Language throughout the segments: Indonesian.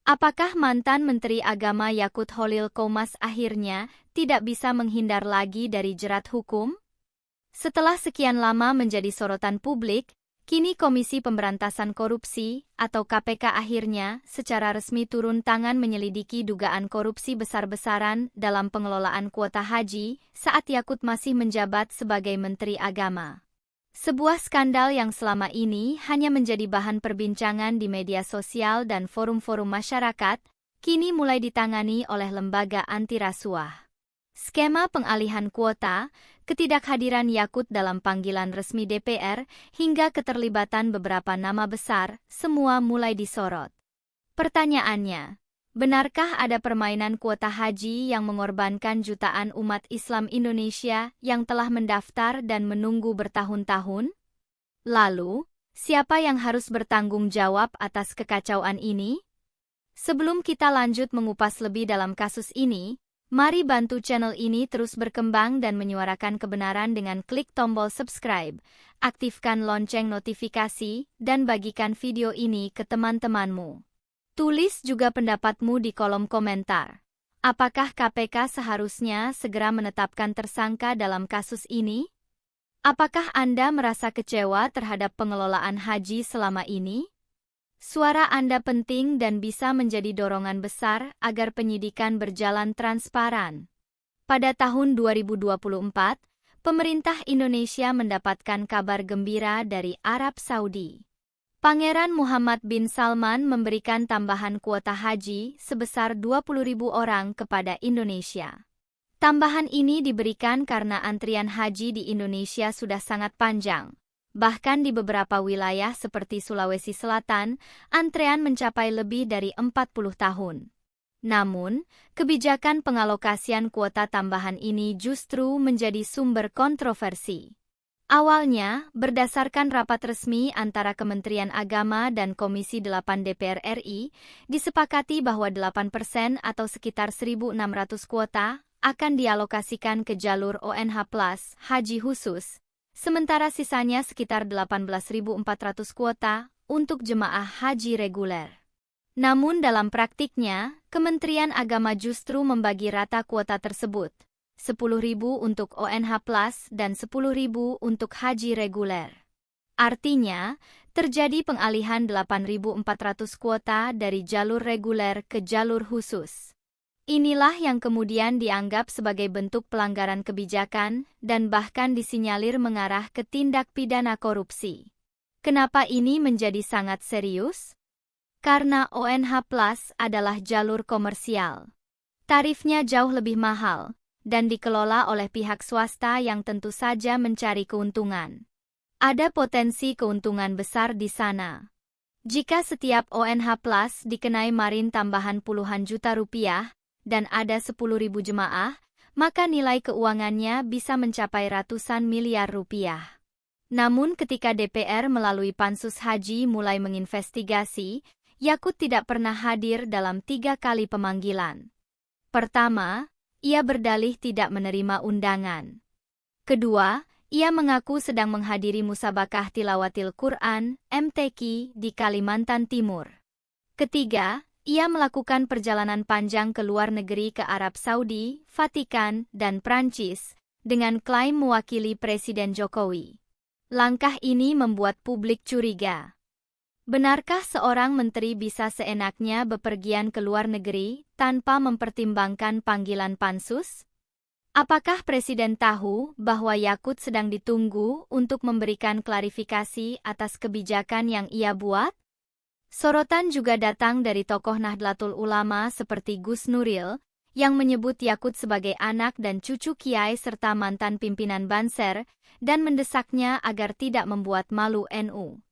Apakah mantan Menteri Agama Yakut Holil Qomas akhirnya tidak bisa menghindar lagi dari jerat hukum? Setelah sekian lama menjadi sorotan publik, kini Komisi Pemberantasan Korupsi atau KPK akhirnya secara resmi turun tangan menyelidiki dugaan korupsi besar-besaran dalam pengelolaan kuota haji saat Yakut masih menjabat sebagai Menteri Agama. Sebuah skandal yang selama ini hanya menjadi bahan perbincangan di media sosial dan forum-forum masyarakat, kini mulai ditangani oleh lembaga anti rasuah. Skema pengalihan kuota, ketidakhadiran Yakut dalam panggilan resmi DPR, hingga keterlibatan beberapa nama besar, semua mulai disorot. Pertanyaannya, benarkah ada permainan kuota haji yang mengorbankan jutaan umat Islam Indonesia yang telah mendaftar dan menunggu bertahun-tahun? Lalu, siapa yang harus bertanggung jawab atas kekacauan ini? Sebelum kita lanjut mengupas lebih dalam kasus ini, mari bantu channel ini terus berkembang dan menyuarakan kebenaran dengan klik tombol subscribe, aktifkan lonceng notifikasi, dan bagikan video ini ke teman-temanmu. Tulis juga pendapatmu di kolom komentar. Apakah KPK seharusnya segera menetapkan tersangka dalam kasus ini? Apakah Anda merasa kecewa terhadap pengelolaan haji selama ini? Suara Anda penting dan bisa menjadi dorongan besar agar penyidikan berjalan transparan. Pada tahun 2024, pemerintah Indonesia mendapatkan kabar gembira dari Arab Saudi. Pangeran Muhammad bin Salman memberikan tambahan kuota haji sebesar 20.000 orang kepada Indonesia. Tambahan ini diberikan karena antrian haji di Indonesia sudah sangat panjang. Bahkan di beberapa wilayah seperti Sulawesi Selatan, antrean mencapai lebih dari 40 tahun. Namun, kebijakan pengalokasian kuota tambahan ini justru menjadi sumber kontroversi. Awalnya, berdasarkan rapat resmi antara Kementerian Agama dan Komisi 8 DPR RI, disepakati bahwa 8% atau sekitar 1.600 kuota akan dialokasikan ke jalur ONH Plus haji khusus, sementara sisanya sekitar 18.400 kuota untuk jemaah haji reguler. Namun dalam praktiknya, Kementerian Agama justru membagi rata kuota tersebut. 10.000 untuk ONH Plus dan 10.000 untuk haji reguler. Artinya, terjadi pengalihan 8.400 kuota dari jalur reguler ke jalur khusus. Inilah yang kemudian dianggap sebagai bentuk pelanggaran kebijakan dan bahkan disinyalir mengarah ke tindak pidana korupsi. Kenapa ini menjadi sangat serius? Karena ONH Plus adalah jalur komersial. Tarifnya jauh lebih mahal dan dikelola oleh pihak swasta yang tentu saja mencari keuntungan. Ada potensi keuntungan besar di sana. Jika setiap ONH Plus dikenai marin tambahan puluhan juta rupiah, dan ada 10.000 jemaah, maka nilai keuangannya bisa mencapai ratusan miliar rupiah. Namun ketika DPR melalui Pansus Haji mulai menginvestigasi, Yakut tidak pernah hadir dalam 3 kali pemanggilan. Pertama, ia berdalih tidak menerima undangan. Kedua, ia mengaku sedang menghadiri musabakah tilawatil Quran, MTQ, di Kalimantan Timur. Ketiga, ia melakukan perjalanan panjang ke luar negeri ke Arab Saudi, Vatikan, dan Prancis, dengan klaim mewakili Presiden Jokowi. Langkah ini membuat publik curiga. Benarkah seorang menteri bisa seenaknya bepergian ke luar negeri tanpa mempertimbangkan panggilan pansus? Apakah Presiden tahu bahwa Yakut sedang ditunggu untuk memberikan klarifikasi atas kebijakan yang ia buat? Sorotan juga datang dari tokoh Nahdlatul Ulama seperti Gus Nuril, yang menyebut Yakut sebagai anak dan cucu kiai serta mantan pimpinan Banser, dan mendesaknya agar tidak membuat malu NU.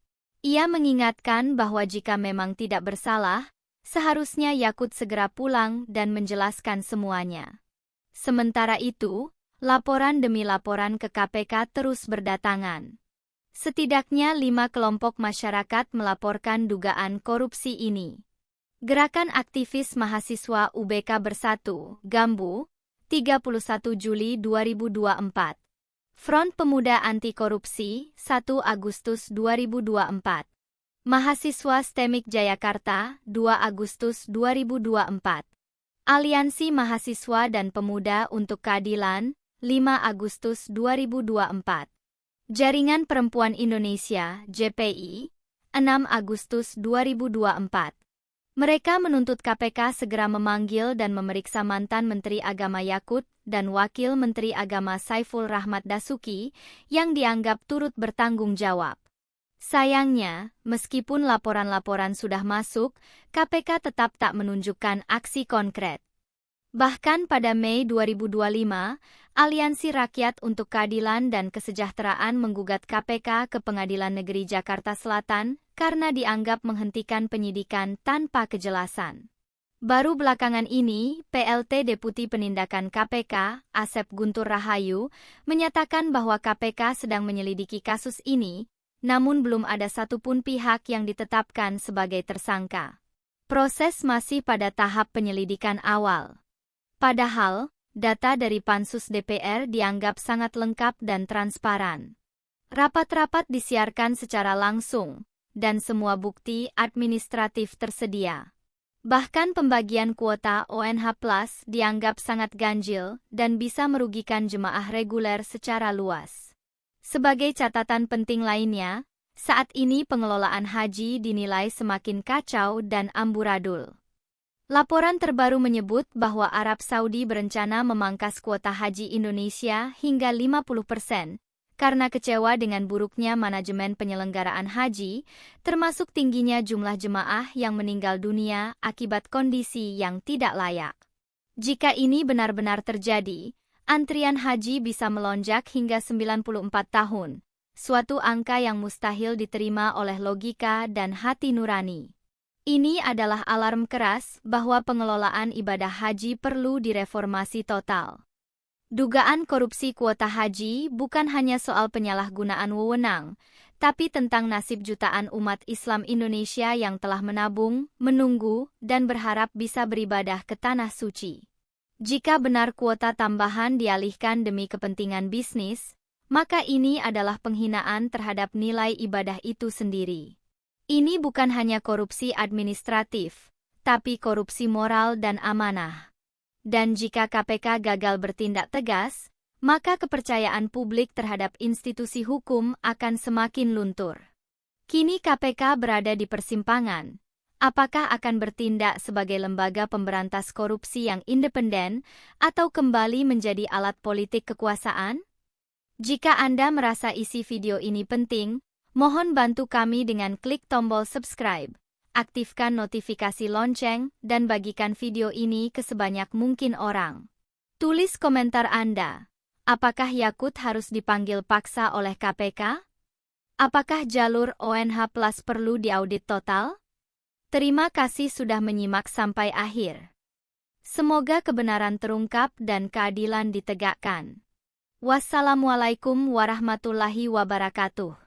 Ia mengingatkan bahwa jika memang tidak bersalah, seharusnya Yakut segera pulang dan menjelaskan semuanya. Sementara itu, laporan demi laporan ke KPK terus berdatangan. Setidaknya 5 kelompok masyarakat melaporkan dugaan korupsi ini. Gerakan Aktivis Mahasiswa UBK Bersatu, Gambu, 31 Juli 2024. Front Pemuda Anti Korupsi, 1 Agustus 2024. Mahasiswa STEMIK Jayakarta, 2 Agustus 2024. Aliansi Mahasiswa dan Pemuda untuk Keadilan, 5 Agustus 2024. Jaringan Perempuan Indonesia, JPI, 6 Agustus 2024. Mereka menuntut KPK segera memanggil dan memeriksa mantan Menteri Agama Yakut dan Wakil Menteri Agama Saiful Rahmat Dasuki yang dianggap turut bertanggung jawab. Sayangnya, meskipun laporan-laporan sudah masuk, KPK tetap tak menunjukkan aksi konkret. Bahkan pada Mei 2025, Aliansi Rakyat untuk Keadilan dan Kesejahteraan menggugat KPK ke Pengadilan Negeri Jakarta Selatan karena dianggap menghentikan penyidikan tanpa kejelasan. Baru belakangan ini, PLT Deputi Penindakan KPK, Asep Guntur Rahayu, menyatakan bahwa KPK sedang menyelidiki kasus ini, namun belum ada satupun pihak yang ditetapkan sebagai tersangka. Proses masih pada tahap penyelidikan awal. Padahal, data dari Pansus DPR dianggap sangat lengkap dan transparan. Rapat-rapat disiarkan secara langsung, dan semua bukti administratif tersedia. Bahkan pembagian kuota ONH+ dianggap sangat ganjil dan bisa merugikan jemaah reguler secara luas. Sebagai catatan penting lainnya, saat ini pengelolaan haji dinilai semakin kacau dan amburadul. Laporan terbaru menyebut bahwa Arab Saudi berencana memangkas kuota haji Indonesia hingga 50% karena kecewa dengan buruknya manajemen penyelenggaraan haji, termasuk tingginya jumlah jemaah yang meninggal dunia akibat kondisi yang tidak layak. Jika ini benar-benar terjadi, antrian haji bisa melonjak hingga 94 tahun, suatu angka yang mustahil diterima oleh logika dan hati nurani. Ini adalah alarm keras bahwa pengelolaan ibadah haji perlu direformasi total. Dugaan korupsi kuota haji bukan hanya soal penyalahgunaan wewenang, tapi tentang nasib jutaan umat Islam Indonesia yang telah menabung, menunggu, dan berharap bisa beribadah ke Tanah Suci. Jika benar kuota tambahan dialihkan demi kepentingan bisnis, maka ini adalah penghinaan terhadap nilai ibadah itu sendiri. Ini bukan hanya korupsi administratif, tapi korupsi moral dan amanah. Dan jika KPK gagal bertindak tegas, maka kepercayaan publik terhadap institusi hukum akan semakin luntur. Kini KPK berada di persimpangan. Apakah akan bertindak sebagai lembaga pemberantas korupsi yang independen atau kembali menjadi alat politik kekuasaan? Jika Anda merasa isi video ini penting, mohon bantu kami dengan klik tombol subscribe, aktifkan notifikasi lonceng, dan bagikan video ini ke sebanyak mungkin orang. Tulis komentar Anda. Apakah Yakut harus dipanggil paksa oleh KPK? Apakah jalur ONH+ perlu diaudit total? Terima kasih sudah menyimak sampai akhir. Semoga kebenaran terungkap dan keadilan ditegakkan. Wassalamualaikum warahmatullahi wabarakatuh.